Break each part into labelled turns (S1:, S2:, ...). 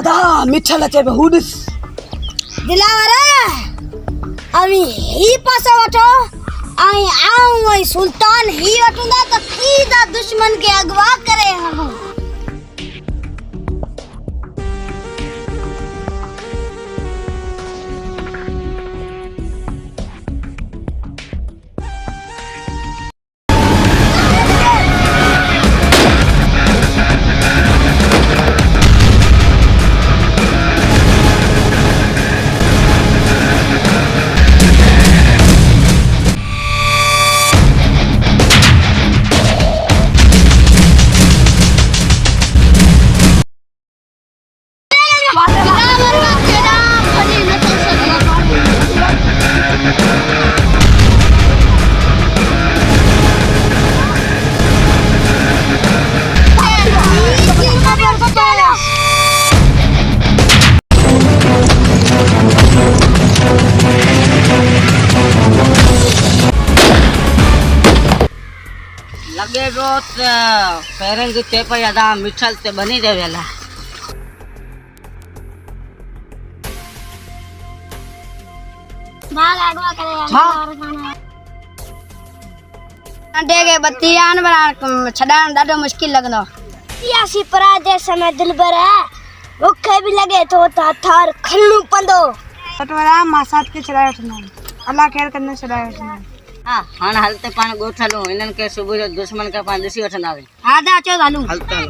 S1: अदा मिठल अचे बहुडिस
S2: दिलावरा अमी ही पासा वठो आई आऊं वही सुल्तान ही वठंदा त सीधा दुश्मन के अगवा करे हम
S3: लगे रोत पेरेंग ते पे अदा मिठल ते बनी देवेला
S2: भाग अगवा करे
S3: हाँ।
S2: अंडे के बत्तियान बना छडान डाडो मुश्किल लगनो या सिपरा जे समय दिलबर है भूखे भी लगे तो थार खल्लू पंदो
S4: पटवारा मासात के चढ़ाए उठना अल्लाह खैर करने चढ़ाए उठना
S3: हां हान हलते पान गोठलो इनन के सुबह दुश्मन के पान दिसी वठन आवे
S2: आदा चो चालू
S3: हलते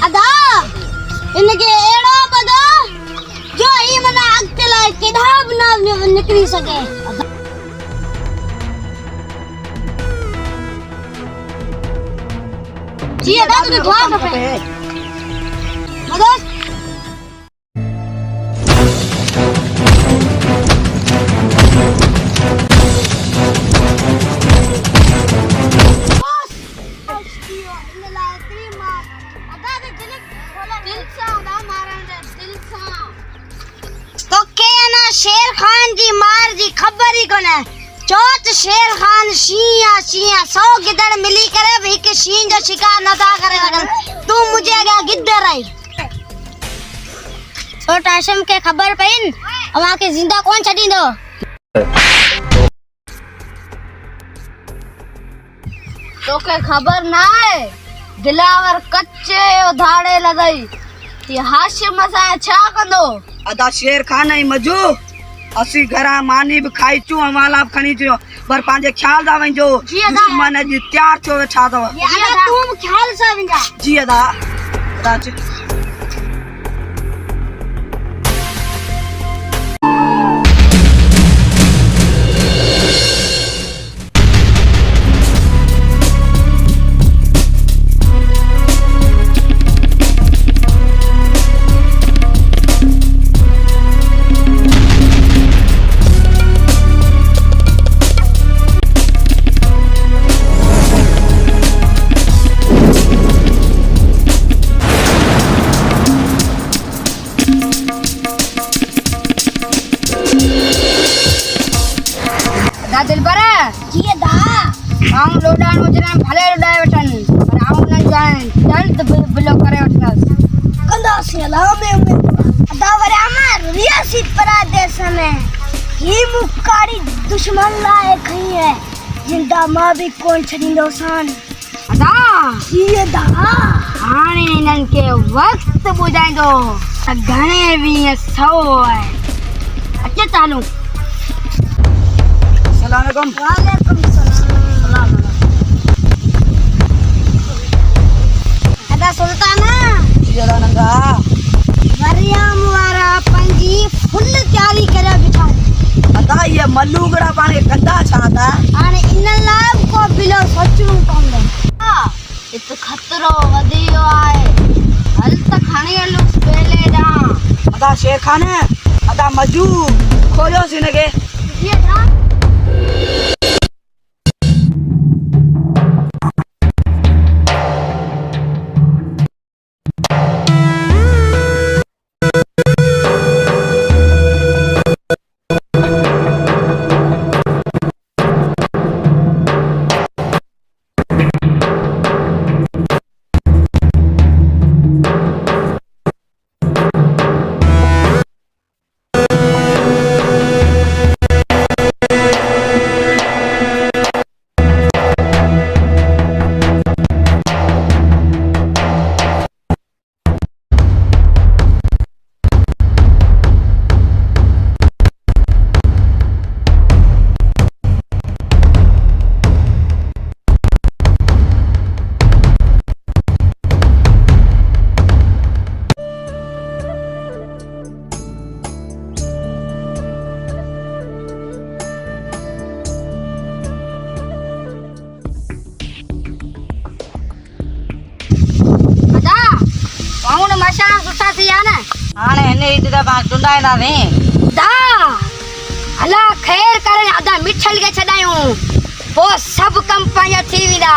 S2: अदा इनके एड़ो बदो जो ही मना अगला किताब ना निकली सके जी अदा तो दुआ खपे मदद शेर खान जी मार जी खबर ही कोने चौथ शेर खान शिया शिया 100 गिदड़ मिली करे भी के शीन जो शिकार न था करे लगन तू मुझे आगे गिद्दर आई छोटा आशम के खबर पइन अवा के जिंदा कौन छडी दो तो के खबर ना है दिलावर कच्चे धाड़े लगाई ये हाशिम सा छा कंदो
S1: अदा शेर खान आई मजू असी घरा मानी भी खाई चू हमाला खणी थियो पर पांजे ख्याल दा वंजो दुश्मन जी तैयार थियो छा दो
S2: ये अदा तुम ख्याल सा विंजा
S1: जी अदा अदा
S2: दिलबर जी दा हम लोडान उजरा भले उड़ाए वठन पर आऊ न जान दर्द बिलो करे वठन कंदा से लामे अदा वरा मार रियासी प्रदेश में ही मुकारी दुश्मन लाए खई है जिंदा मां भी कौन छडिंदो सान अदा जी दा हाने इनन के वक्त बुझाइंदो घणे भी 100 है अचे चालू
S1: अस्सलाम
S2: वालेकुम सलाम अदा सुल्ताना
S1: जी अदा नंगा
S2: मरियम वारा पंजी फुल तैयारी करे बिठा
S1: अदा ये मल्लूगड़ा पाने कंदा छाता
S2: आने इन लाभ को बिलो सोचू कम दे इत खतरो वदियो आए हल तक खाने लोग पहले जा
S1: अदा शेर खान अदा मजू खोजो सिनगे
S2: ये जा
S3: हाणे हिन रीत त पाण चुंडाईंदासीं।
S2: दा अला ख़ैर करे अदा मिठल के छॾायूं पोइ सभु कम पंहिंजा थी वेंदा।